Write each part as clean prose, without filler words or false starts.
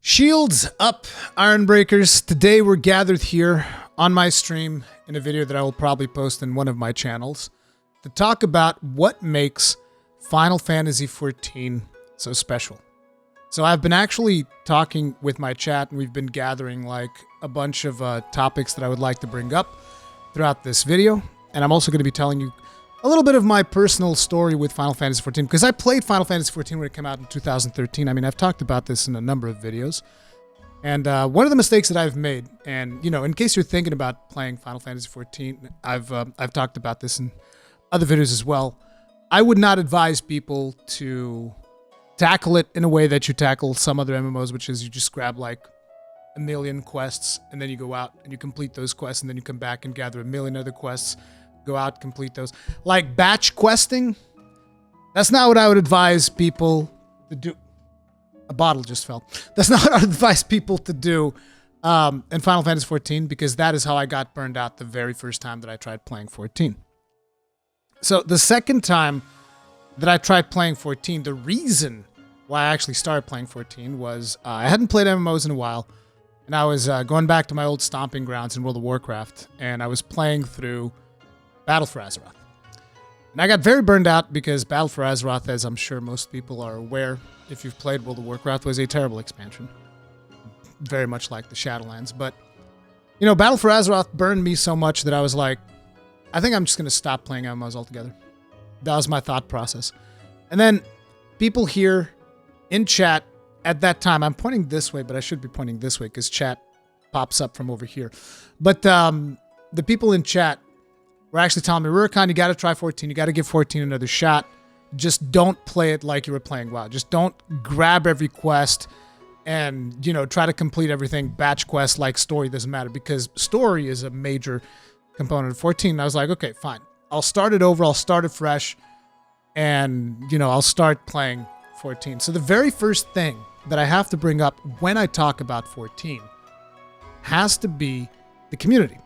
Shields up, Ironbreakers. Today we're gathered here on my stream in a video that I will probably post in one of my channels to talk about what makes Final Fantasy XIV so special. So I've been actually talking with my chat and we've been gathering like a bunch of topics that I would like to bring up throughout this video. And I'm also going to be telling you a little bit of my personal story with Final Fantasy XIV, because I played Final Fantasy XIV when it came out in 2013. I mean, I've talked about this in a number of videos. And one of the mistakes that I've made, and, you know, in case you're thinking about playing Final Fantasy XIV, I've talked about this in other videos as well. I would not advise people to tackle it in a way that you tackle some other MMOs, which is you just grab like a million quests, and then you go out and you complete those quests, and then you come back and gather a million other quests, go out, complete those. Like batch questing, that's not what I would advise people to do. A bottle just fell. That's not what I would advise people to do in Final Fantasy XIV, because that is how I got burned out the very first time that I tried playing 14. So the second time that I tried playing 14, the reason why I actually started playing 14 was I hadn't played MMOs in a while, and I was going back to my old stomping grounds in World of Warcraft, and I was playing through Battle for Azeroth. And I got very burned out because Battle for Azeroth, as I'm sure most people are aware, if you've played World of Warcraft, was a terrible expansion. Very much like the Shadowlands. But, you know, Battle for Azeroth burned me so much that I was like, I think I'm just going to stop playing MMOs altogether. That was my thought process. And then people here in chat at that time, I'm pointing this way, but I should be pointing this way because chat pops up from over here. But the people in chat were actually telling me, Rurikhan, you got to try 14. You got to give 14 another shot. Just don't play it like you were playing WoW. Just don't grab every quest and, you know, try to complete everything. Batch quest like story doesn't matter, because story is a major component of 14. And I was like, okay, fine. I'll start it over. I'll start it fresh. And, you know, I'll start playing 14. So the very first thing that I have to bring up when I talk about 14 has to be the community.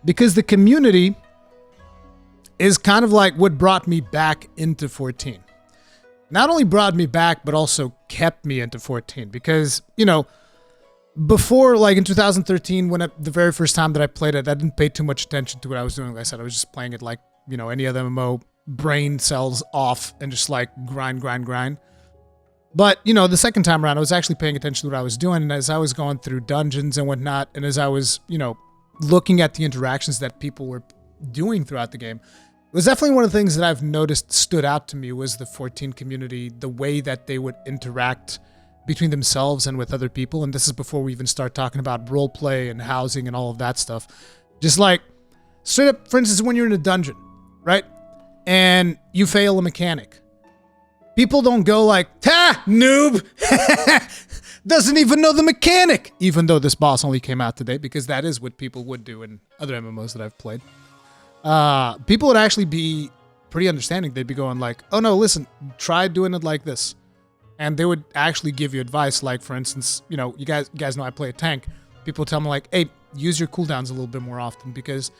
Because the community is kind of like what brought me back into 14. Not only brought me back, but also kept me into 14. Because, you know, before, like in 2013, the very first time that I played it, I didn't pay too much attention to what I was doing. Like I said, I was just playing it like, you know, any other MMO, brain cells off and just like grind. But, you know, the second time around, I was actually paying attention to what I was doing. And as I was going through dungeons and whatnot, and as I was, you know, looking at the interactions that people were doing throughout the game, it was definitely one of the things that I've noticed stood out to me was the 14 community, the way that they would interact between themselves and with other people. And this is before we even start talking about roleplay and housing and all of that stuff. Just like, straight up, for instance, when you're in a dungeon, right? And you fail a mechanic. People don't go like, ha, noob, doesn't even know the mechanic. Even though this boss only came out today, because that is what people would do in other MMOs that I've played. People would actually be pretty understanding. They'd be going like, oh no, listen, try doing it like this. And they would actually give you advice. Like, for instance, you know, you guys know I play a tank. People tell me like, hey, use your cooldowns a little bit more often, because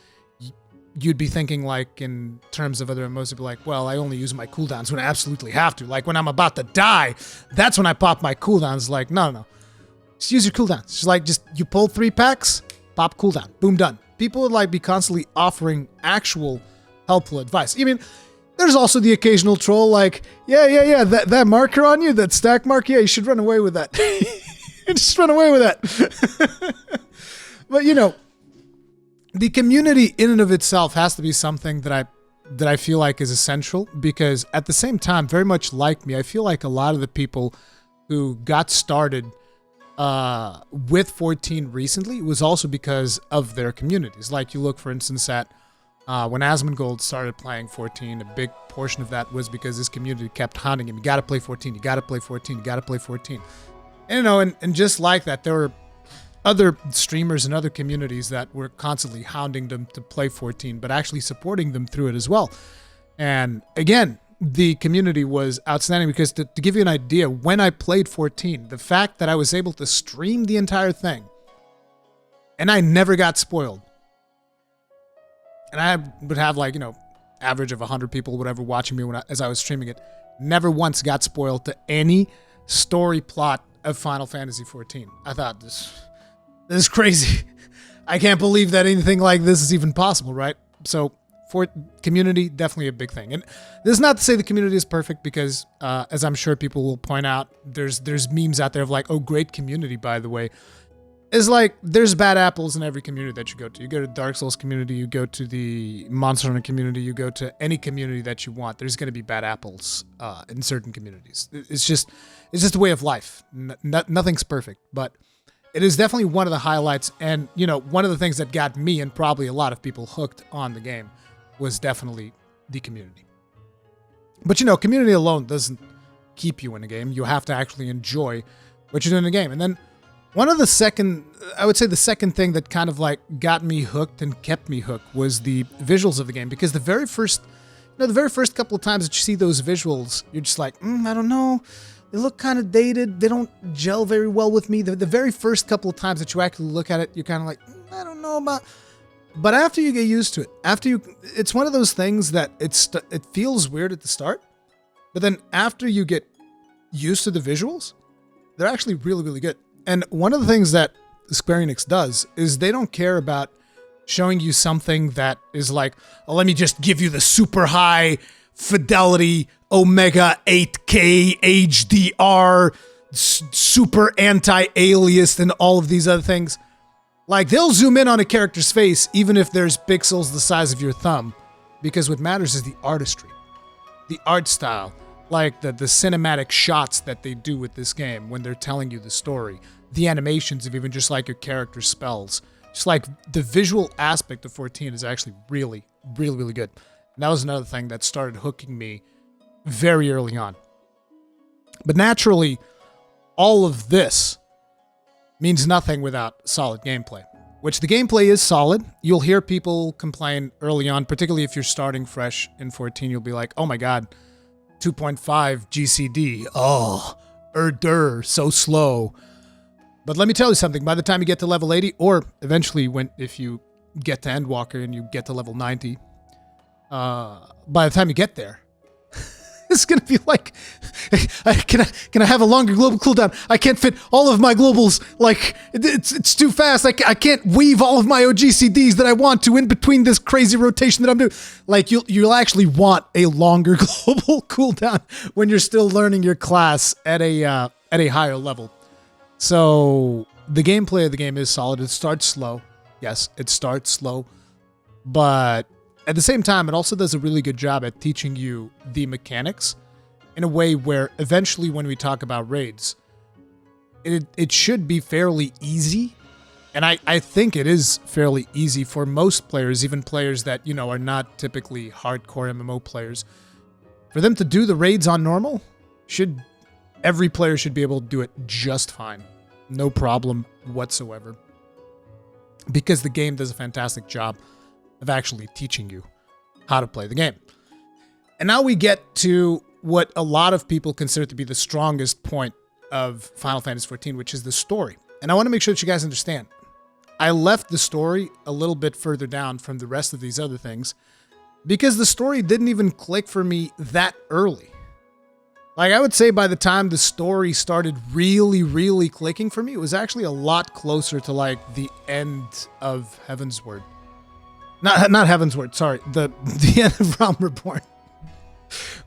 you'd be thinking like in terms of other MMOs, you'd be like, well, I only use my cooldowns when I absolutely have to. Like when I'm about to die, that's when I pop my cooldowns. Like, no. Just use your cooldowns. Just like, you pull 3 packs, pop cooldown, boom, done. People would like be constantly offering actual helpful advice. I mean, there's also the occasional troll like, yeah, that marker on you, that stack mark, yeah, you should run away with that. Just run away with that. But, you know, the community in and of itself has to be something that I feel like is essential, because at the same time, very much like me, I feel like a lot of the people who got started with 14 recently was also because of their communities. Like you look, for instance, at when Asmongold started playing 14, a big portion of that was because his community kept haunting him. You got to play 14. You got to play 14. You got to play 14. And, you know, and just like that, there were other streamers and other communities that were constantly hounding them to play 14, but actually supporting them through it as well. And again, the community was outstanding, because to give you an idea, when I played 14, the fact that I was able to stream the entire thing and I never got spoiled, and I would have like, you know, average of 100 people, whatever, watching me as I was streaming it, never once got spoiled to any story plot of Final Fantasy XIV. I thought this is crazy. I can't believe that anything like this is even possible, right? So for community, definitely a big thing. And this is not to say the community is perfect because, as I'm sure people will point out, there's memes out there of like, oh, great community, by the way. It's like, there's bad apples in every community that you go to. You go to Dark Souls community, you go to the Monster Hunter community, you go to any community that you want. There's going to be bad apples in certain communities. It's just a way of life. Nothing's perfect, but it is definitely one of the highlights. And, you know, one of the things that got me and probably a lot of people hooked on the game was definitely the community. But, you know, community alone doesn't keep you in a game. You have to actually enjoy what you're doing in the game. And then one of the second thing that kind of like got me hooked and kept me hooked was the visuals of the game. Because the very first couple of times that you see those visuals, you're just like, I don't know. They look kind of dated. They don't gel very well with me. The very first couple of times that you actually look at it, you're kind of like, I don't know about. But after you get used to it, it's one of those things that it feels weird at the start. But then after you get used to the visuals, they're actually really, really good. And one of the things that Square Enix does is they don't care about showing you something that is like, oh, let me just give you the super high fidelity, Omega 8K, HDR, super anti-aliased, and all of these other things. Like, they'll zoom in on a character's face even if there's pixels the size of your thumb, because what matters is the artistry, the art style, like the cinematic shots that they do with this game when they're telling you the story, the animations of even just like your character spells. Just like the visual aspect of 14 is actually really, really, really good. And that was another thing that started hooking me very early on. But naturally, all of this means nothing without solid gameplay, which the gameplay is solid. You'll hear people complain early on, particularly if you're starting fresh in 14, you'll be like, oh my God, 2.5 GCD. Oh, so slow. But let me tell you something, by the time you get to level 80, or eventually if you get to Endwalker and you get to level 90, by the time you get there, it's going to be like, can I have a longer global cooldown? I can't fit all of my globals. Like, it's too fast. I can't weave all of my OGCDs that I want to in between this crazy rotation that I'm doing. Like, you'll actually want a longer global cooldown when you're still learning your class at a higher level. So the gameplay of the game is solid. It starts slow. Yes, it starts slow. But at the same time, it also does a really good job at teaching you the mechanics in a way where eventually when we talk about raids, it should be fairly easy. And I think it is fairly easy for most players, even players that, you know, are not typically hardcore MMO players. For them to do the raids on normal, every player should be able to do it just fine. No problem whatsoever. Because the game does a fantastic job of actually teaching you how to play the game. And now we get to what a lot of people consider to be the strongest point of Final Fantasy XIV, which is the story. And I want to make sure that you guys understand. I left the story a little bit further down from the rest of these other things because the story didn't even click for me that early. Like, I would say by the time the story started really, really clicking for me, it was actually a lot closer to, like, the end of Heavensward. Not Heavensward, sorry. The end of Realm Reborn.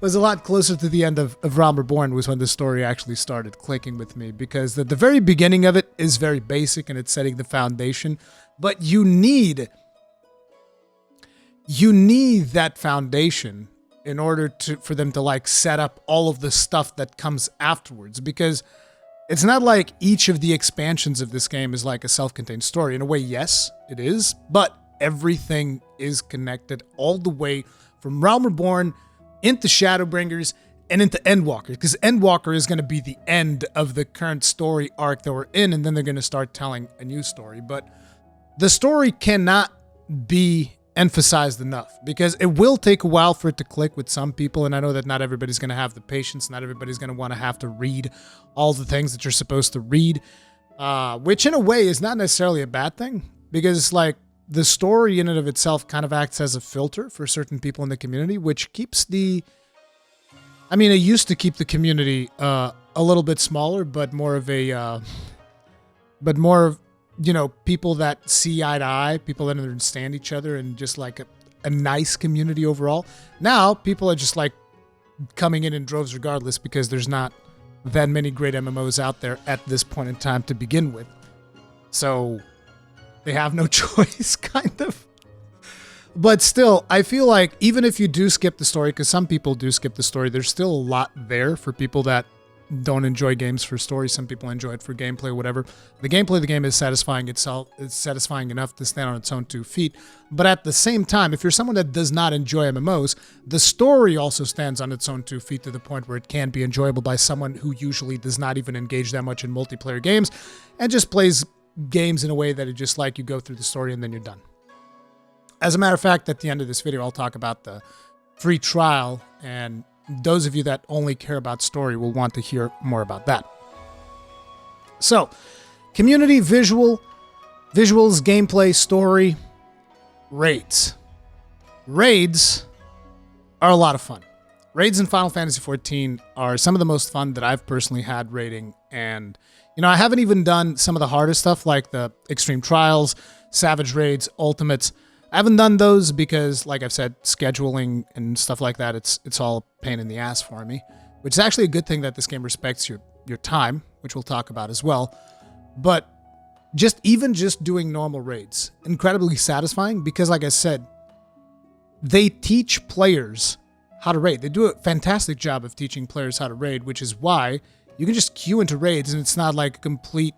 Was a lot closer to the end of Realm Reborn was when the story actually started clicking with me, because the very beginning of it is very basic and it's setting the foundation, but you need that foundation in order for them to like set up all of the stuff that comes afterwards, because it's not like each of the expansions of this game is like a self-contained story. In a way, yes, it is, but everything is connected all the way from Realm Reborn into Shadowbringers and into Endwalker, because Endwalker is going to be the end of the current story arc that we're in, and then they're going to start telling a new story. But the story cannot be emphasized enough, because it will take a while for it to click with some people, and I know that not everybody's going to have the patience, not everybody's going to have to read all the things that you're supposed to read, which in a way is not necessarily a bad thing, because it's like the story in and of itself kind of acts as a filter for certain people in the community, which keeps it used to keep the community a a little bit smaller, but more of a, but more of, you know, people that see eye to eye, people that understand each other, and just like a nice community overall. Now, people are just like coming in droves regardless, because there's not that many great MMOs out there at this point in time to begin with. So they have no choice, kind of. But still, I feel like even if you do skip the story, because some people do skip the story, there's still a lot there for people that don't enjoy games for story. Some people enjoy it for gameplay, whatever. The gameplay of the game is satisfying itself. It's satisfying enough to stand on its own 2 feet. But at the same time, if you're someone that does not enjoy MMOs, the story also stands on its own 2 feet to the point where it can be enjoyable by someone who usually does not even engage that much in multiplayer games and just plays games in a way that it just like you go through the story and then you're done. As a matter of fact, at the end of this video, I'll talk about the free trial, and those of you that only care about story will want to hear more about that. So, community, visuals, gameplay, story, raids. Raids are a lot of fun. Raids in Final Fantasy XIV are some of the most fun that I've personally had raiding, and you know, I haven't even done some of the harder stuff like the extreme trials, savage raids, ultimates. I haven't done those because, like I've said, scheduling and stuff like that, it's all a pain in the ass for me, which is actually a good thing that this game respects your time, which we'll talk about as well. But just doing normal raids, incredibly satisfying because, like I said, they teach players how to raid. They do a fantastic job of teaching players how to raid, which is why you can just queue into raids and it's not like a complete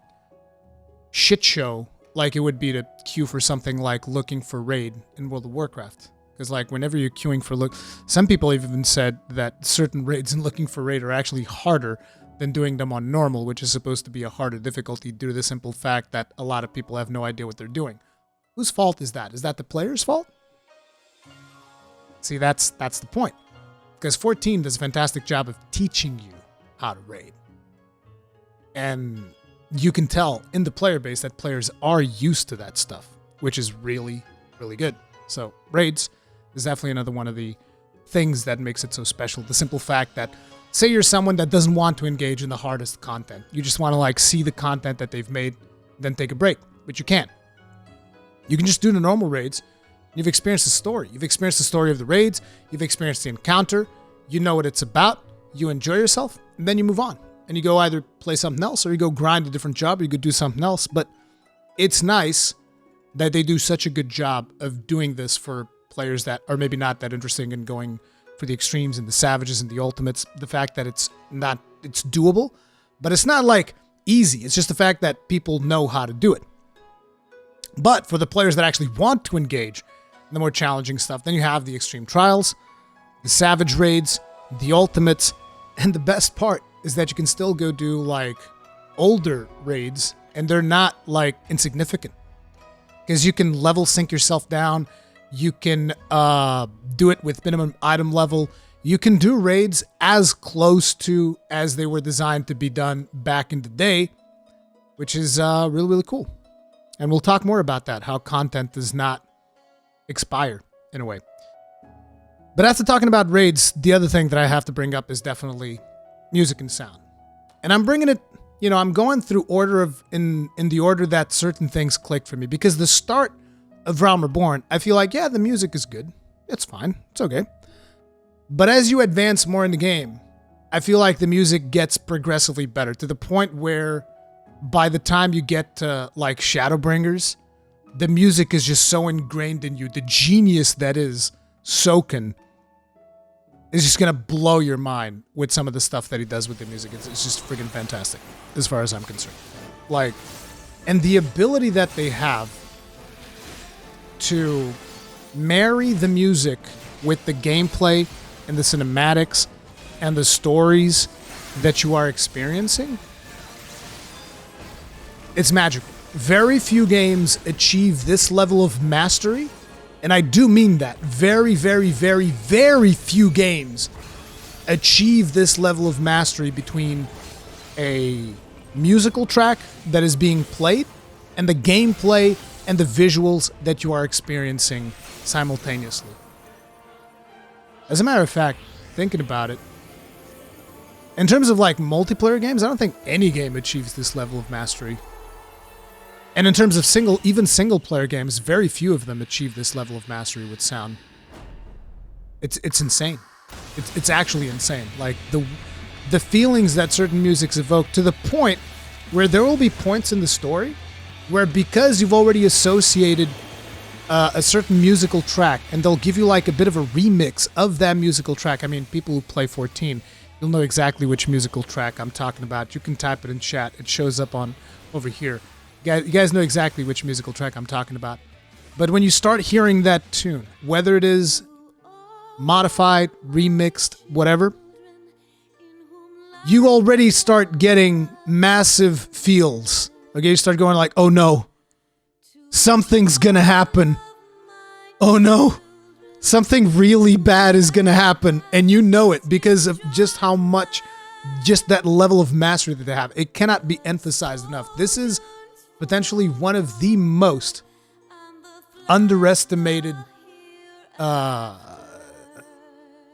shit show like it would be to queue for something like looking for raid in World of Warcraft. Because like whenever you're queuing for some people have even said that certain raids and looking for raid are actually harder than doing them on normal, which is supposed to be a harder difficulty due to the simple fact that a lot of people have no idea what they're doing. Whose fault is that? Is that the player's fault? See, that's the point. Because 14 does a fantastic job of teaching you how to raid. And you can tell in the player base that players are used to that stuff, which is really, really good. So raids is definitely another one of the things that makes it so special. The simple fact that, say you're someone that doesn't want to engage in the hardest content. You just want to like see the content that they've made, then take a break, but you can't. You can just do the normal raids. You've experienced the story. You've experienced the story of the raids. You've experienced the encounter. You know what it's about. You enjoy yourself, and then you move on. And you go either play something else or you go grind a different job or you could do something else. But it's nice that they do such a good job of doing this for players that are maybe not that interested in going for the extremes and the savages and the ultimates. The fact that it's doable, but it's not like easy. It's just the fact that people know how to do it. But for the players that actually want to engage in the more challenging stuff, then you have the extreme trials, the savage raids, the ultimates, and the best part is that you can still go do like older raids and they're not like insignificant because you can level sync yourself down. You can do it with minimum item level. You can do raids as close to as they were designed to be done back in the day, which is really, really cool. And we'll talk more about that, how content does not expire in a way. But after talking about raids, the other thing that I have to bring up is definitely music and sound. And I'm bringing it, you know, I'm going through order of, in the order that certain things clicked for me. Because the start of Realm Reborn, I feel like, yeah, the music is good. It's fine. It's okay. But as you advance more in the game, I feel like the music gets progressively better to the point where by the time you get to like Shadowbringers, the music is just so ingrained in you. The genius that is Soken is just going to blow your mind with some of the stuff that he does with the music. It's just freaking fantastic as far as I'm concerned. Like, and the ability that they have to marry the music with the gameplay and the cinematics and the stories that you are experiencing, it's magical. Very few games achieve this level of mastery, and I do mean that. Very, very, very, very few games achieve this level of mastery between a musical track that is being played and the gameplay and the visuals that you are experiencing simultaneously. As a matter of fact, thinking about it, In terms of like multiplayer games, I don't think any game achieves this level of mastery. And in terms of even single player games, very few of them achieve this level of mastery with sound. It's insane. It's actually insane. Like the feelings that certain musics evoke, to the point where there will be points in the story where, because you've already associated a certain musical track, and they'll give you like a bit of a remix of that musical track. I mean, people who play 14, you'll know exactly which musical track I'm talking about. You can type it in chat. It shows up on over here. You guys know exactly which musical track I'm talking about. But when you start hearing that tune, whether it is modified, remixed, whatever, you already start getting massive feels. Okay, you start going like, oh no, something's gonna happen. Oh no, something really bad is gonna happen. And you know it because of just how much, just that level of mastery that they have. It cannot be emphasized enough. This is potentially one of the most underestimated,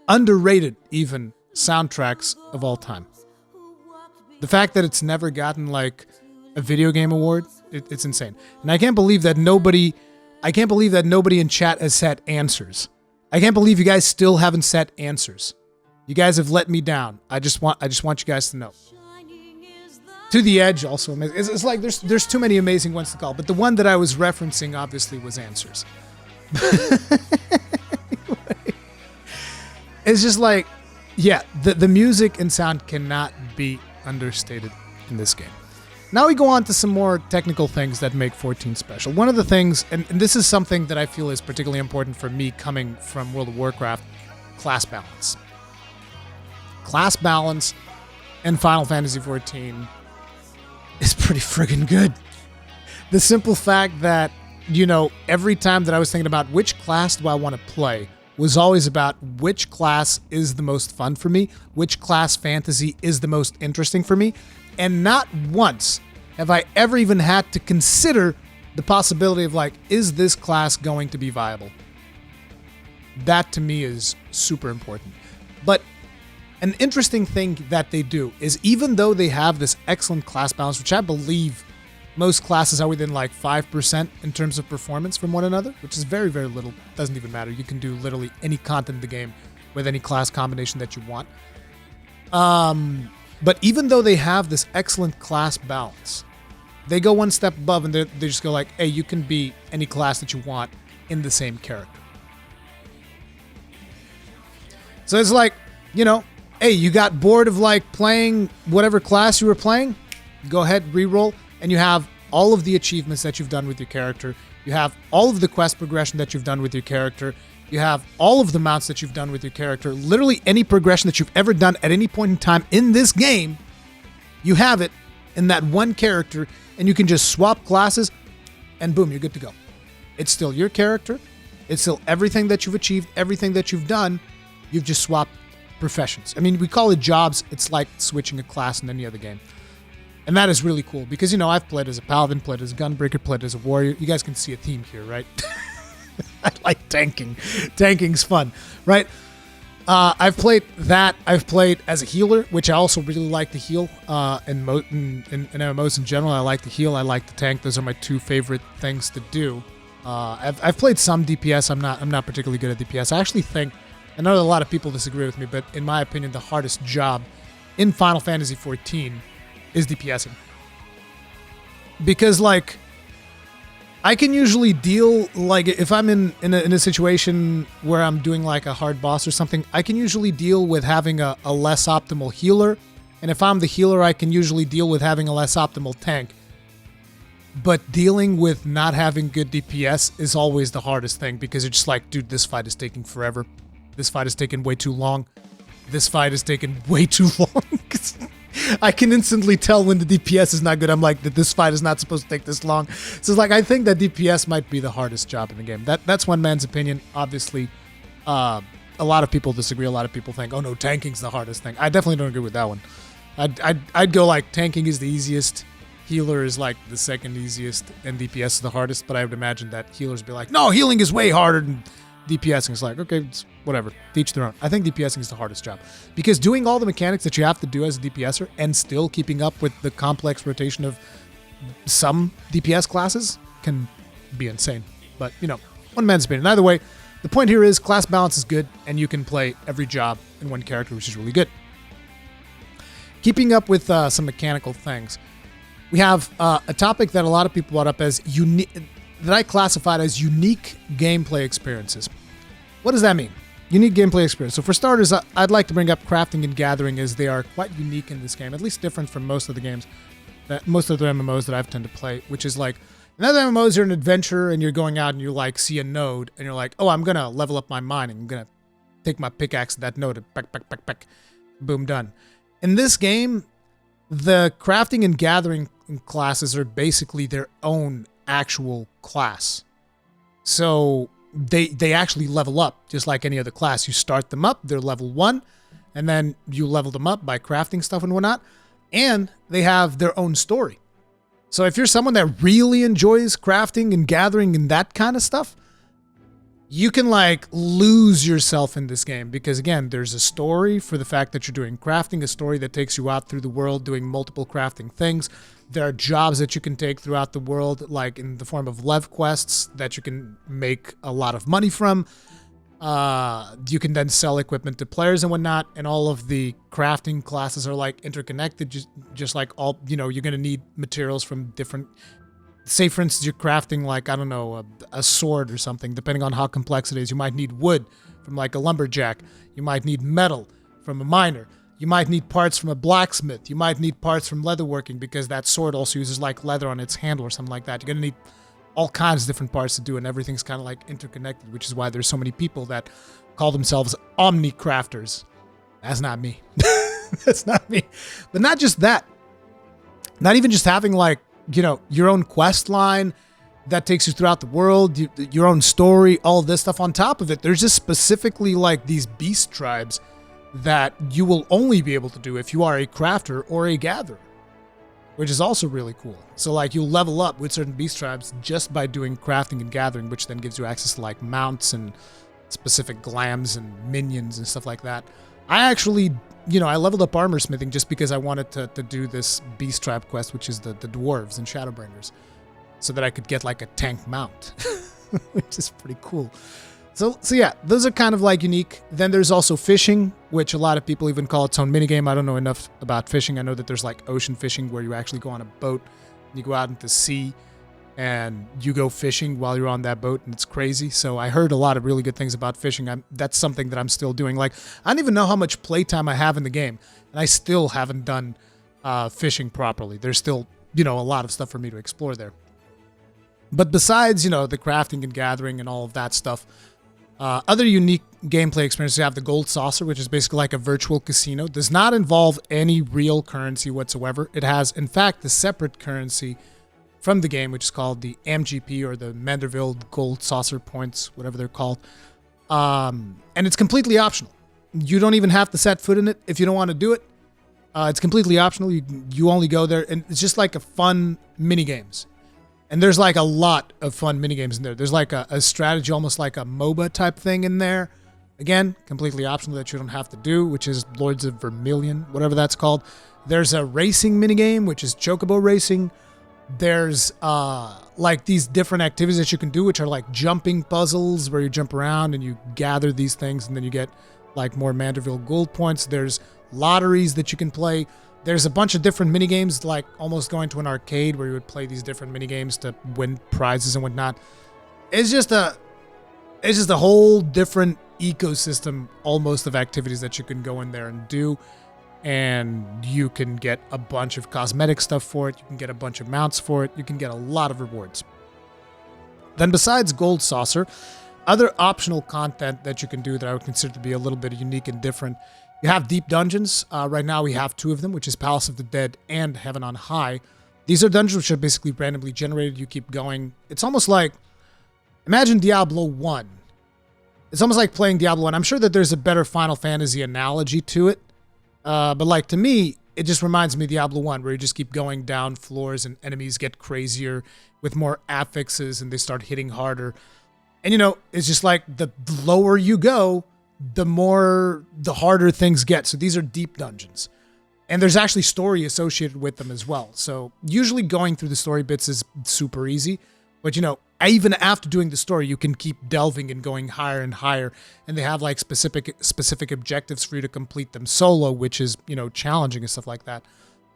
underrated even, soundtracks of all time. The fact that it's never gotten like a video game award, it's insane. And I can't believe that nobody in chat has set answers. I can't believe you guys still haven't set answers. You guys have let me down. I just want you guys to know. To the Edge also amazing. It's like there's too many amazing ones to call, but the one that I was referencing obviously was Answers. It's just like, yeah, the music and sound cannot be understated in this game. Now we go on to some more technical things that make 14 special. One of the things, and this is something that I feel is particularly important for me coming from World of Warcraft, class balance. Class balance in Final Fantasy XIV is pretty friggin' good. The simple fact that, you know, every time that I was thinking about which class do I want to play was always about which class is the most fun for me, which class fantasy is the most interesting for me, and not once have I ever even had to consider the possibility of like, is this class going to be viable? That to me is super important. But an interesting thing that they do is, even though they have this excellent class balance, which I believe most classes are within like 5% in terms of performance from one another, which is very, very little. Doesn't even matter. You can do literally any content in the game with any class combination that you want. But even though they have this excellent class balance, they go one step above and they just go like, hey, you can be any class that you want in the same character. So it's like, you know, hey, you got bored of like playing whatever class you were playing? Go ahead, reroll, and you have all of the achievements that you've done with your character. You have all of the quest progression that you've done with your character. You have all of the mounts that you've done with your character. Literally any progression that you've ever done at any point in time in this game, you have it in that one character, and you can just swap classes, and boom, you're good to go. It's still your character. It's still everything that you've achieved, everything that you've done. You've just swapped professions. I mean, we call it jobs. It's like switching a class in any other game. And that is really cool because, you know, I've played as a paladin, played as a gunbreaker, played as a warrior. You guys can see a theme here, right? I like tanking. Tanking's fun, right? I've played that. I've played as a healer, which I also really like to heal. In MMOs in general, I like to heal. I like to tank. Those are my two favorite things to do. I've played some DPS. I'm not particularly good at DPS. I actually think, I know that a lot of people disagree with me, but in my opinion, the hardest job in Final Fantasy XIV is DPSing. Because, like, I can usually deal, like, if I'm in a situation where I'm doing, like, a hard boss or something, I can usually deal with having a less optimal healer. And if I'm the healer, I can usually deal with having a less optimal tank. But dealing with not having good DPS is always the hardest thing, because you're just like, dude, this fight is taking forever. This fight is taking way too long. This fight is taking way too long. I can instantly tell when the DPS is not good. I'm like, that this fight is not supposed to take this long. So it's like, I think that DPS might be the hardest job in the game. That's one man's opinion. Obviously, a lot of people disagree. A lot of people think, oh no, tanking's the hardest thing. I definitely don't agree with that one. I'd go like, tanking is the easiest, healer is like the second easiest, and DPS is the hardest. But I would imagine that healers be like, no, healing is way harder than DPSing is like, okay, it's whatever, teach their own. I think DPSing is the hardest job because doing all the mechanics that you have to do as a DPSer and still keeping up with the complex rotation of some DPS classes can be insane. But, you know, one man's opinion. Either way, the point here is class balance is good and you can play every job in one character, which is really good. Keeping up with some mechanical things. We have a topic that a lot of people brought up as unique, that I classified as unique gameplay experiences. What does that mean? Unique gameplay experience. So for starters, I'd like to bring up crafting and gathering as they are quite unique in this game, at least different from most of the games, most of the MMOs that I've tended to play, which is like, in other MMOs, you're an adventurer and you're going out and you like see a node and you're like, oh, I'm going to level up my mining. I'm going to take my pickaxe to that node and peck, peck, peck, peck, boom, done. In this game, the crafting and gathering classes are basically their own actual class. So they actually level up just like any other class. You start them up, they're level 1, and then you level them up by crafting stuff and whatnot, and they have their own story. So if you're someone that really enjoys crafting and gathering and that kind of stuff, you can like lose yourself in this game because again, there's a story for the fact that you're doing crafting, a story that takes you out through the world doing multiple crafting things. There are jobs that you can take throughout the world, like in the form of lev quests that you can make a lot of money from. You can then sell equipment to players and whatnot, and all of the crafting classes are like interconnected, just like all, you know, you're going to need materials from different, say for instance, you're crafting like, I don't know, a sword or something, depending on how complex it is. You might need wood from like a lumberjack. You might need metal from a miner. You might need parts from a blacksmith. You might need parts from leatherworking because that sword also uses like leather on its handle or something like that. You're going to need all kinds of different parts to do, and everything's kind of like interconnected, which is why there's so many people that call themselves omni-crafters. That's not me. That's not me. But not just that. Not even just having like, you know, your own quest line that takes you throughout the world, your own story, all of this stuff on top of it. There's just specifically like these beast tribes that you will only be able to do if you are a crafter or a gatherer, which is also really cool. So like you'll level up with certain beast tribes just by doing crafting and gathering, which then gives you access to like mounts and specific glams and minions and stuff like that. I actually, you know, I leveled up armor smithing just because I wanted to do this beast tribe quest, which is the dwarves and shadowbringers, so that I could get like a tank mount, which is pretty cool. So yeah, those are kind of like unique. Then there's also fishing, which a lot of people even call its own minigame. I don't know enough about fishing. I know that there's like ocean fishing where you actually go on a boat and you go out into sea and you go fishing while you're on that boat, and it's crazy. So I heard a lot of really good things about fishing. That's something that I'm still doing. Like, I don't even know how much playtime I have in the game, and I still haven't done fishing properly. There's still, you know, a lot of stuff for me to explore there. But besides, you know, the crafting and gathering and all of that stuff, other unique gameplay experiences, you have the Gold Saucer, which is basically like a virtual casino. Does not involve any real currency whatsoever. It has, in fact, the separate currency from the game, which is called the MGP, or the Manderville Gold Saucer Points, whatever they're called. And it's completely optional. You don't even have to set foot in it if you don't want to do it. It's completely optional. You only go there, and it's just like a fun mini games. And there's like a lot of fun minigames in there. There's like a strategy, almost like a MOBA type thing in there. Again, completely optional that you don't have to do, which is Lords of Vermilion, whatever that's called. There's a racing minigame, which is Chocobo Racing. There's like these different activities that you can do, which are like jumping puzzles where you jump around and you gather these things and then you get like more Manderville gold points. There's lotteries that you can play. There's a bunch of different minigames, like almost going to an arcade where you would play these different minigames to win prizes and whatnot. It's just a whole different ecosystem almost of activities that you can go in there and do. And you can get a bunch of cosmetic stuff for it. You can get a bunch of mounts for it. You can get a lot of rewards. Then besides Gold Saucer, other optional content that you can do that I would consider to be a little bit unique and different. You have deep dungeons. Right now we have 2 of them, which is Palace of the Dead and Heaven on High. These are dungeons which are basically randomly generated. You keep going. It's almost like, imagine Diablo 1. It's almost like playing Diablo 1. I'm sure that there's a better Final Fantasy analogy to it. But like to me, it just reminds me of Diablo 1, where you just keep going down floors and enemies get crazier with more affixes and they start hitting harder. And, it's just like the lower you go, the harder things get. So these are deep dungeons. And there's actually story associated with them as well. So usually going through the story bits is super easy. But, even after doing the story, you can keep delving and going higher and higher. And they have like specific objectives for you to complete them solo, which is, challenging and stuff like that.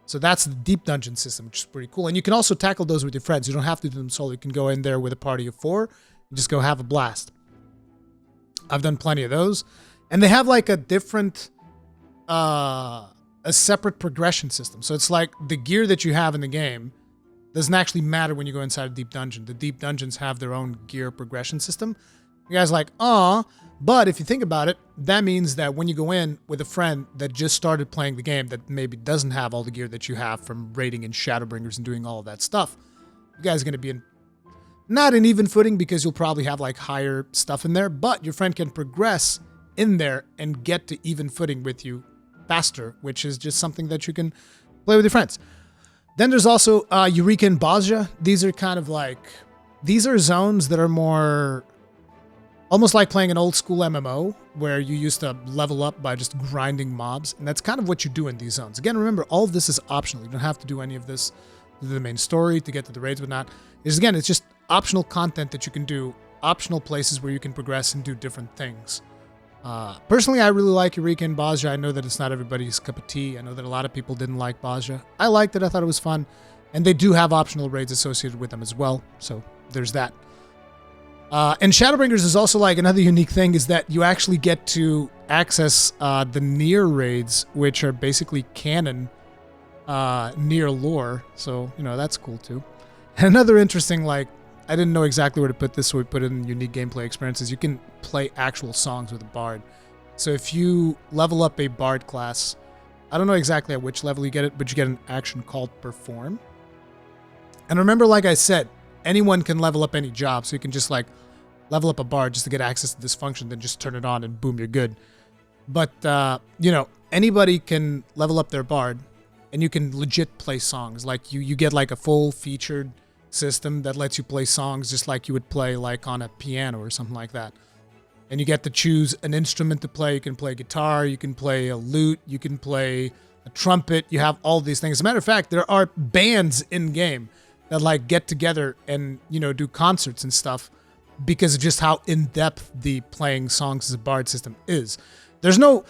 So that's the deep dungeon system, which is pretty cool. And you can also tackle those with your friends. You don't have to do them solo. You can go in there with a party of 4 and just go have a blast. I've done plenty of those. And they have like a different, a separate progression system. So it's like the gear that you have in the game doesn't actually matter when you go inside a deep dungeon. The deep dungeons have their own gear progression system. You guys are like, but if you think about it, that means that when you go in with a friend that just started playing the game that maybe doesn't have all the gear that you have from raiding in Shadowbringers and doing all of that stuff, you guys are going to be not in even footing because you'll probably have like higher stuff in there, but your friend can progress in there and get to even footing with you faster, which is just something that you can play with your friends. Then there's also Rurikhan and Bosja. These are kind of like, these are zones that are more almost like playing an old school MMO where you used to level up by just grinding mobs. And that's kind of what you do in these zones. Again, remember, all of this is optional. You don't have to do any of this to do the main story, to get to the raids, whatnot. It's just optional content that you can do, optional places where you can progress and do different things. Personally, I really like Rurikhan and Bosja. I know that it's not everybody's cup of tea. I know that a lot of people didn't like Bosja. I liked it. I thought it was fun. And they do have optional raids associated with them as well. So there's that. And Shadowbringers is also like another unique thing is that you actually get to access the near raids, which are basically canon near lore. So, that's cool too. And another interesting, I didn't know exactly where to put this, so we put it in unique gameplay experiences. You can play actual songs with a bard. So if you level up a bard class, I don't know exactly at which level you get it, but you get an action called Perform. And remember, like I said, anyone can level up any job, so you can just level up a bard just to get access to this function, then just turn it on and boom, you're good. But, anybody can level up their bard, and you can legit play songs. Like, you get a full featured system that lets you play songs just like you would play on a piano or something like that. And you get to choose an instrument to play. You can play guitar, you can play a lute, you can play a trumpet. You have all these things. As a matter of fact, there are bands in game that get together and do concerts and stuff because of just how in-depth the playing songs as a bard system is. There's no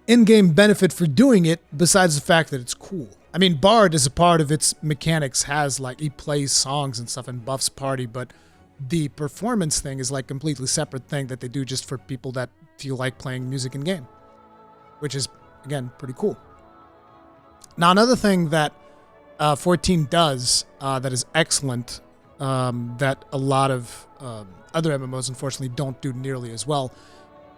in-game benefit for doing it besides the fact that it's cool. I mean, Bard, as a part of its mechanics, has, he plays songs and stuff and buffs party, but the performance thing is, a completely separate thing that they do just for people that feel like playing music in-game, which is, again, pretty cool. Now, another thing that 14 does that is excellent, that a lot of other MMOs, unfortunately, don't do nearly as well,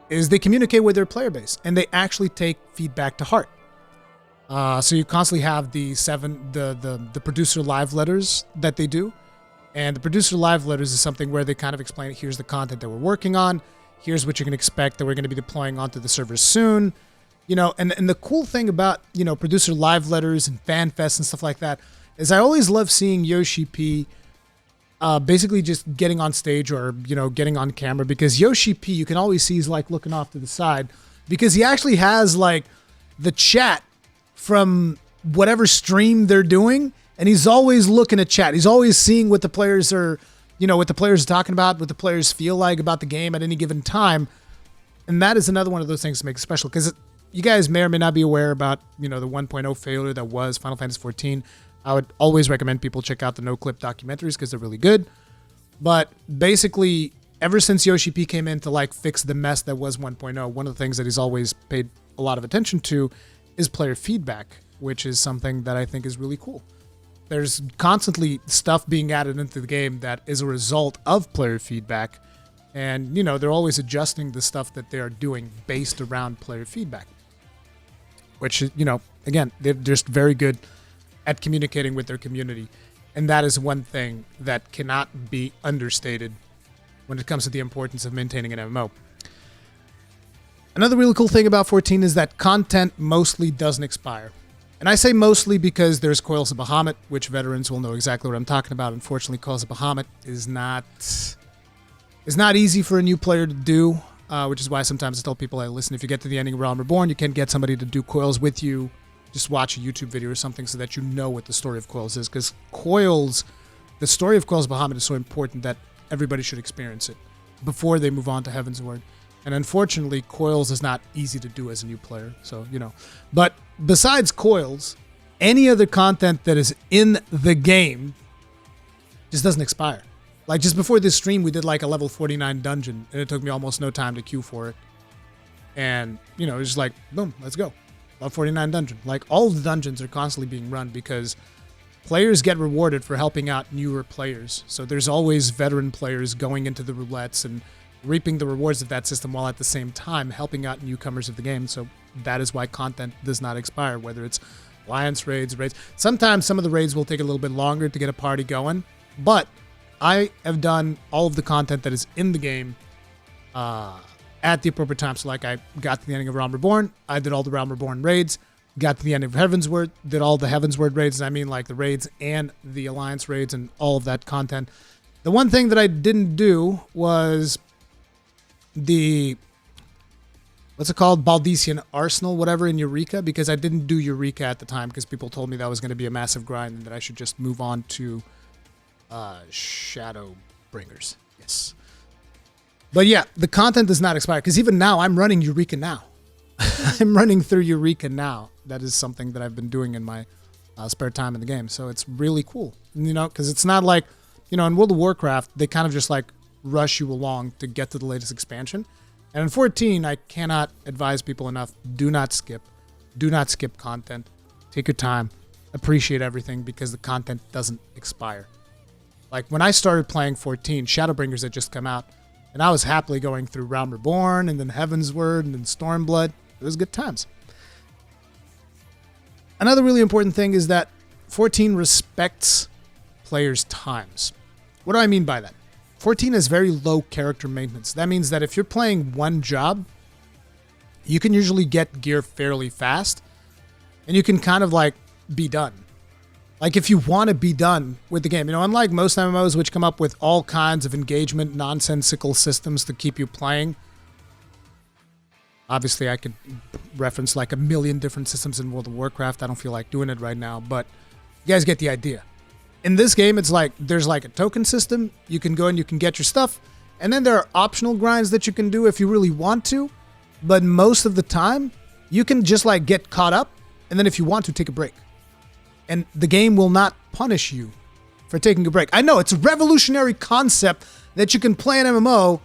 is they communicate with their player base, and they actually take feedback to heart. So you constantly have the producer live letters that they do. And the producer live letters is something where they kind of explain, here's the content that we're working on. Here's what you can expect that we're going to be deploying onto the server soon. And the cool thing about, producer live letters and fan fests and stuff like that is I always love seeing Yoshi P basically just getting on stage or, getting on camera, because Yoshi P, you can always see he's looking off to the side because he actually has the chat from whatever stream they're doing, and he's always looking at chat. He's always seeing what the players are, what the players are talking about, what the players feel like about the game at any given time. And that is another one of those things that makes it special, because you guys may or may not be aware about, the 1.0 failure that was Final Fantasy XIV. I would always recommend people check out the no-clip documentaries because they're really good. But basically, ever since Yoshi P came in to fix the mess that was 1.0, one of the things that he's always paid a lot of attention to is player feedback, which is something that I think is really cool. There's constantly stuff being added into the game that is a result of player feedback. And, they're always adjusting the stuff that they're doing based around player feedback. Which, again, they're just very good at communicating with their community. And that is one thing that cannot be understated when it comes to the importance of maintaining an MMO. Another really cool thing about 14 is that content mostly doesn't expire. And I say mostly because there's Coils of Bahamut, which veterans will know exactly what I'm talking about. Unfortunately, Coils of Bahamut is not is not easy for a new player to do, which is why sometimes I tell people, hey, listen, if you get to the ending of Realm Reborn, you can get somebody to do Coils with you. Just watch a YouTube video or something so that you know what the story of Coils is. Because the story of Coils Bahamut is so important that everybody should experience it before they move on to Heavensward. And unfortunately, Coils is not easy to do as a new player. So, But besides Coils, any other content that is in the game just doesn't expire. Like just before this stream, we did like a level 49 dungeon, and it took me almost no time to queue for it. And, it was just like, boom, let's go. Level 49 dungeon. Like all of the dungeons are constantly being run because players get rewarded for helping out newer players. So there's always veteran players going into the roulettes and reaping the rewards of that system while at the same time helping out newcomers of the game. So that is why content does not expire, whether it's alliance raids. Sometimes some of the raids will take a little bit longer to get a party going, but I have done all of the content that is in the game at the appropriate time. So like I got to the ending of Realm Reborn, I did all the Realm Reborn raids, got to the end of Heavensward, did all the Heavensward raids, and I mean like the raids and the alliance raids and all of that content. The one thing that I didn't do was the, what's it called? Baldician Arsenal, whatever, in Eureka, because I didn't do Eureka at the time because people told me that was going to be a massive grind and that I should just move on to Shadowbringers. Yes. But yeah, the content does not expire because even now I'm running Eureka now. I'm running through Eureka now. That is something that I've been doing in my spare time in the game. So it's really cool, because it's not like, in World of Warcraft, they kind of just like rush you along to get to the latest expansion. And in 14, I cannot advise people enough. Do not skip. Do not skip content. Take your time. Appreciate everything because the content doesn't expire. Like when I started playing 14, Shadowbringers had just come out, and I was happily going through Realm Reborn and then Heavensward and then Stormblood. It was good times. Another really important thing is that 14 respects players' times. What do I mean by that? 14 has very low character maintenance. That means that if you're playing one job, you can usually get gear fairly fast, and you can kind of like be done. Like if you want to be done with the game, unlike most MMOs which come up with all kinds of engagement, nonsensical systems to keep you playing. Obviously, I could reference like a million different systems in World of Warcraft. I don't feel like doing it right now, but you guys get the idea. In this game, it's like there's like a token system. You can go and you can get your stuff, and then there are optional grinds that you can do if you really want to. But most of the time, you can just like get caught up, and then if you want to, take a break. And the game will not punish you for taking a break. I know, it's a revolutionary concept that you can play an MMO,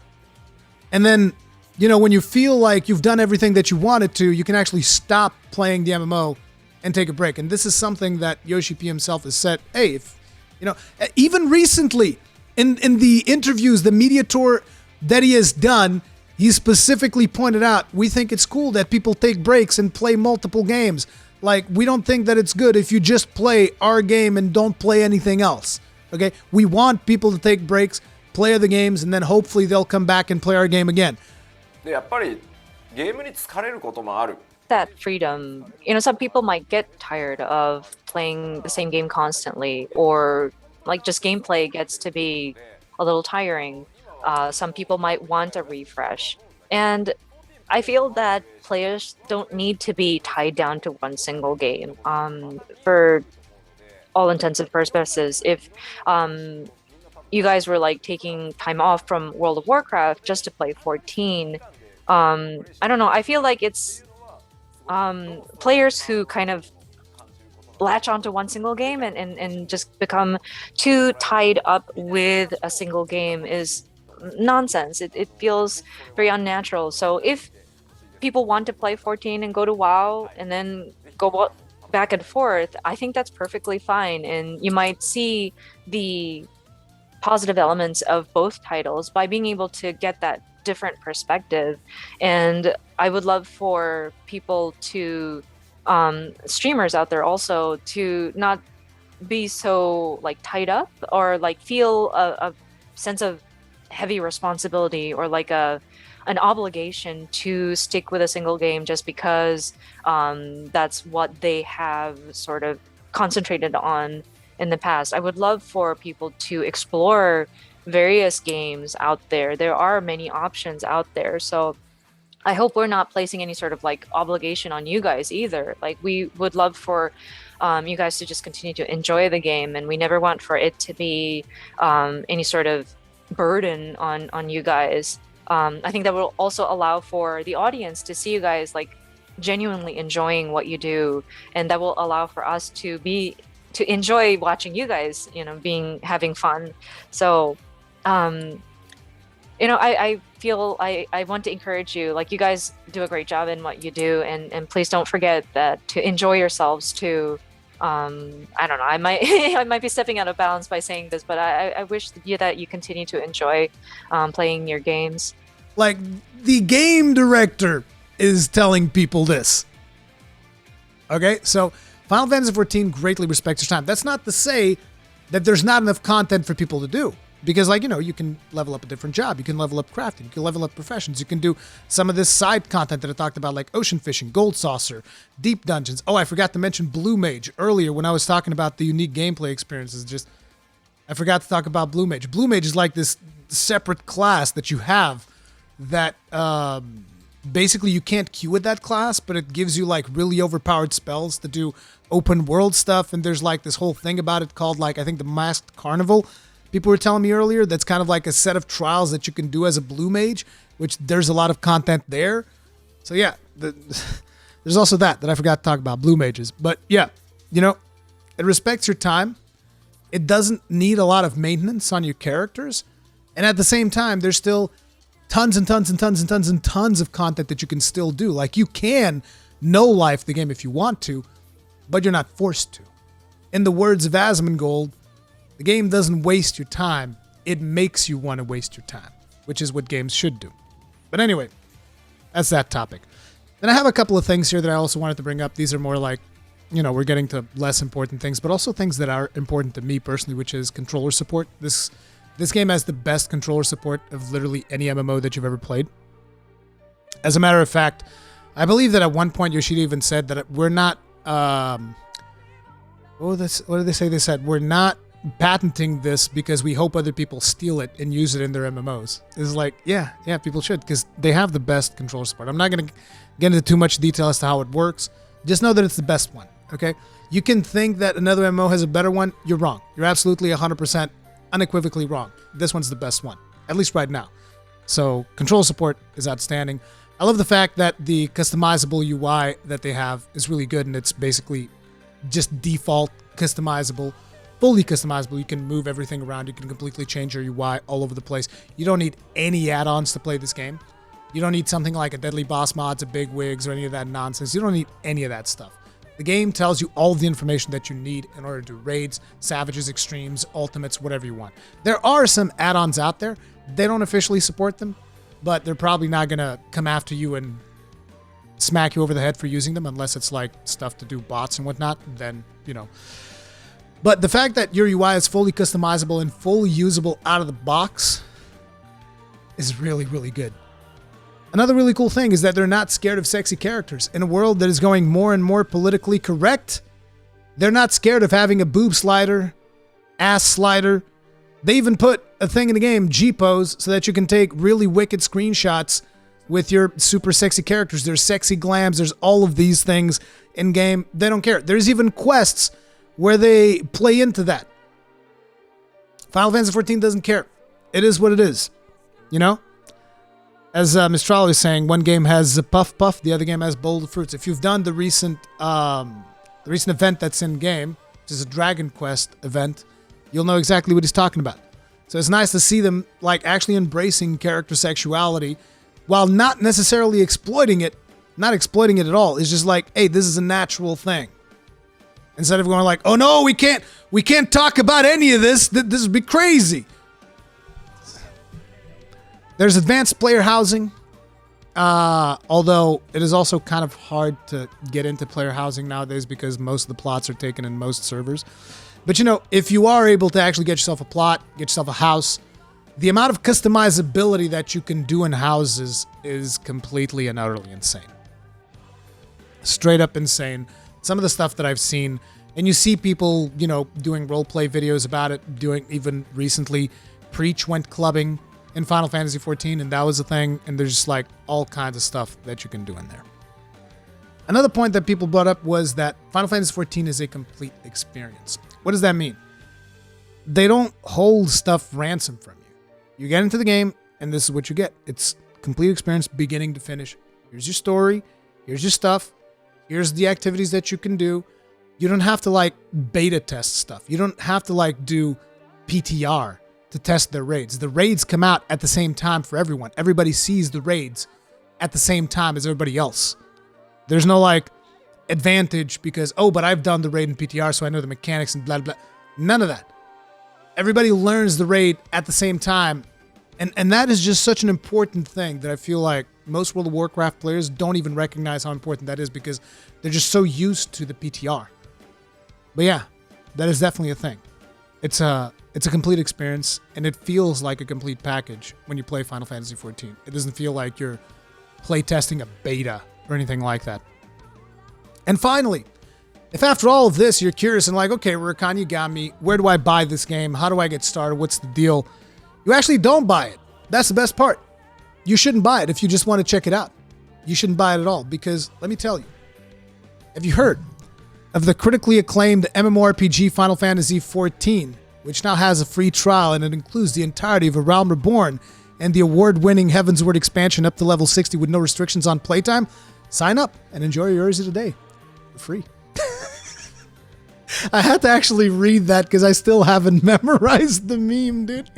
and then, when you feel like you've done everything that you wanted to, you can actually stop playing the MMO and take a break. And this is something that Yoshi P himself has said, hey, if, even recently in the interviews, the media tour that he has done, he specifically pointed out, we think it's cool that people take breaks and play multiple games. Like, we don't think that it's good if you just play our game and don't play anything else. Okay? We want people to take breaks, play other games, and then hopefully they'll come back and play our game again. でやっぱりゲームに疲れることもある。 That freedom, some people might get tired of playing the same game constantly, or like just gameplay gets to be a little tiring. Some people might want a refresh. And I feel that players don't need to be tied down to one single game. For all intents and purposes, if you guys were like taking time off from World of Warcraft just to play 14, I don't know, I feel like it's players who kind of latch onto one single game and just become too tied up with a single game is nonsense. It feels very unnatural. So if people want to play 14 and go to WoW and then go back and forth, I think that's perfectly fine. And you might see the positive elements of both titles by being able to get that different perspective. And I would love for people to streamers out there also to not be so like tied up or like feel a sense of heavy responsibility or like an obligation to stick with a single game just because that's what they have sort of concentrated on in the past. I would love for people to explore various games out there. There are many options out there. So I hope we're not placing any sort of like obligation on you guys either. Like we would love for you guys to just continue to enjoy the game, and we never want for it to be any sort of burden on you guys. I think that will also allow for the audience to see you guys like genuinely enjoying what you do, and that will allow for us to enjoy watching you guys, having fun. So I feel I want to encourage you, like you guys do a great job in what you do, and please don't forget that to enjoy yourselves too. I don't know, I might I might be stepping out of bounds by saying this, but I wish that you continue to enjoy playing your games. Like, the game director is telling people this. Okay, so Final Fantasy XIV greatly respects your time. That's not to say that there's not enough content for people to do. Because, like, you can level up a different job. You can level up crafting. You can level up professions. You can do some of this side content that I talked about, like ocean fishing, gold saucer, deep dungeons. Oh, I forgot to mention Blue Mage earlier when I was talking about the unique gameplay experiences. I forgot to talk about Blue Mage. Blue Mage is like this separate class that you have that basically you can't queue with that class, but it gives you like really overpowered spells to do open world stuff. And there's like this whole thing about it called, like, I think the Masked Carnival. People were telling me earlier that's kind of like a set of trials that you can do as a Blue Mage, which there's a lot of content there. So yeah, there's also that I forgot to talk about, Blue Mages. But yeah, it respects your time. It doesn't need a lot of maintenance on your characters. And at the same time, there's still tons and tons and tons and tons and tons of content that you can still do. Like, you can no-life the game if you want to, but you're not forced to. In the words of Asmongold, the game doesn't waste your time, it makes you want to waste your time, which is what games should do. But anyway, that's that topic. Then I have a couple of things here that I also wanted to bring up. These are more like, we're getting to less important things, but also things that are important to me personally, which is controller support. This game has the best controller support of literally any MMO that you've ever played. As a matter of fact, I believe that at one point Yoshida even said that we're not... what did they say? They said, we're not patenting this because we hope other people steal it and use it in their MMOs. It's like, yeah, people should, because they have the best controller support. I'm not going to get into too much detail as to how it works. Just know that it's the best one, okay? You can think that another MMO has a better one. You're wrong. You're absolutely 100% unequivocally wrong. This one's the best one, at least right now. So control support is outstanding. I love the fact that the customizable UI that they have is really good, and it's basically just default customizable, fully customizable. You can move everything around. You can completely change your UI all over the place. You don't need any add-ons to play this game. You don't need something like a Deadly Boss mods, a Big Wigs, or any of that nonsense. You don't need any of that stuff. The game tells you all of the information that you need in order to do raids, savages, extremes, ultimates, whatever you want. There are some add-ons out there. They don't officially support them, but they're probably not going to come after you and smack you over the head for using them unless it's like stuff to do bots and whatnot. Then, But the fact that your UI is fully customizable and fully usable out of the box is really, really good. Another really cool thing is that they're not scared of sexy characters. In a world that is going more and more politically correct, they're not scared of having a boob slider, ass slider. They even put a thing in the game, G-pose, so that you can take really wicked screenshots with your super sexy characters. There's sexy glams, there's all of these things in game. They don't care. There's even quests where they play into that. Final Fantasy XIV doesn't care. It is what it is. As Mistral is saying, one game has Puff Puff, the other game has Bold Fruits. If you've done the recent event that's in game, which is a Dragon Quest event, you'll know exactly what he's talking about. So it's nice to see them like actually embracing character sexuality while not necessarily exploiting it, not exploiting it at all. It's just like, hey, this is a natural thing. Instead of going like, oh no, we can't talk about any of this. This would be crazy. There's advanced player housing, although it is also kind of hard to get into player housing nowadays because most of the plots are taken in most servers. But if you are able to actually get yourself a plot, get yourself a house, the amount of customizability that you can do in houses is completely and utterly insane. Straight up insane. Some of the stuff that I've seen, and you see people, doing roleplay videos about it, doing even recently Preach went clubbing in Final Fantasy XIV, and that was a thing, and there's just like all kinds of stuff that you can do in there. Another point that people brought up was that Final Fantasy XIV is a complete experience. What does that mean? They don't hold stuff ransom from you. You get into the game, and this is what you get. It's complete experience beginning to finish. Here's your story. Here's your stuff. Here's the activities that you can do. You don't have to like beta test stuff. You don't have to like do PTR to test their raids. The raids come out at the same time for everyone. Everybody sees the raids at the same time as everybody else. There's no like advantage because, oh, but I've done the raid in PTR, so I know the mechanics and blah, blah. None of that. Everybody learns the raid at the same time. And that is just such an important thing that I feel like most World of Warcraft players don't even recognize how important that is because they're just so used to the PTR. But yeah, that is definitely a thing. It's a complete experience, and it feels like a complete package when you play Final Fantasy XIV. It doesn't feel like you're playtesting a beta or anything like that. And finally, if after all of this you're curious and like, okay, Rurikhan, you got me. Where do I buy this game? How do I get started? What's the deal? You actually don't buy it. That's the best part. You shouldn't buy it if you just want to check it out. You shouldn't buy it at all because, let me tell you, have you heard of the critically acclaimed MMORPG Final Fantasy XIV, which now has a free trial and it includes the entirety of A Realm Reborn and the award-winning Heavensward expansion up to level 60 with no restrictions on playtime? Sign up and enjoy yours today for free. I had to actually read that because I still haven't memorized the meme, dude.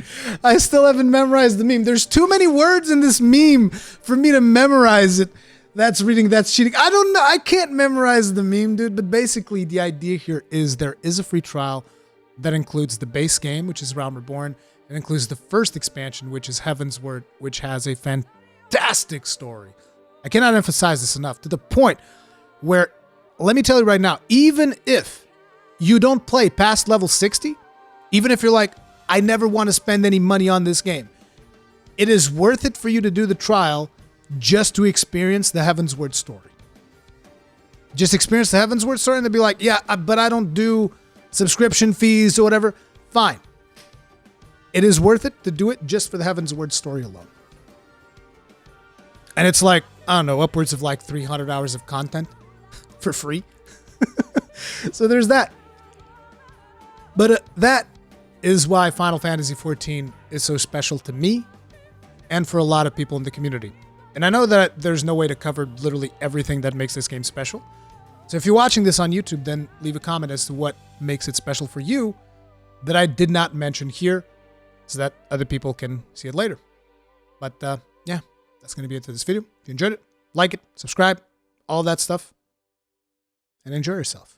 I still haven't memorized the meme. There's too many words in this meme for me to memorize it. That's reading, that's cheating. I don't know. I can't memorize the meme, dude. But basically, the idea here is there is a free trial that includes the base game, which is Realm Reborn. It includes the first expansion, which is Heavensward, which has a fantastic story. I cannot emphasize this enough to the point where, let me tell you right now, even if you don't play past level 60, even if you're like, I never want to spend any money on this game, it is worth it for you to do the trial just to experience the Heavensward story. Just experience the Heavensward story and they'll be like, yeah, but I don't do subscription fees or whatever. Fine. It is worth it to do it just for the Heavensward story alone. And it's like, I don't know, upwards of like 300 hours of content for free. So there's that. But that is why Final Fantasy XIV is so special to me and for a lot of people in the community. And I know that there's no way to cover literally everything that makes this game special. So if you're watching this on YouTube, then leave a comment as to what makes it special for you that I did not mention here so that other people can see it later. But yeah, that's going to be it for this video. If you enjoyed it, like it, subscribe, all that stuff, and enjoy yourself.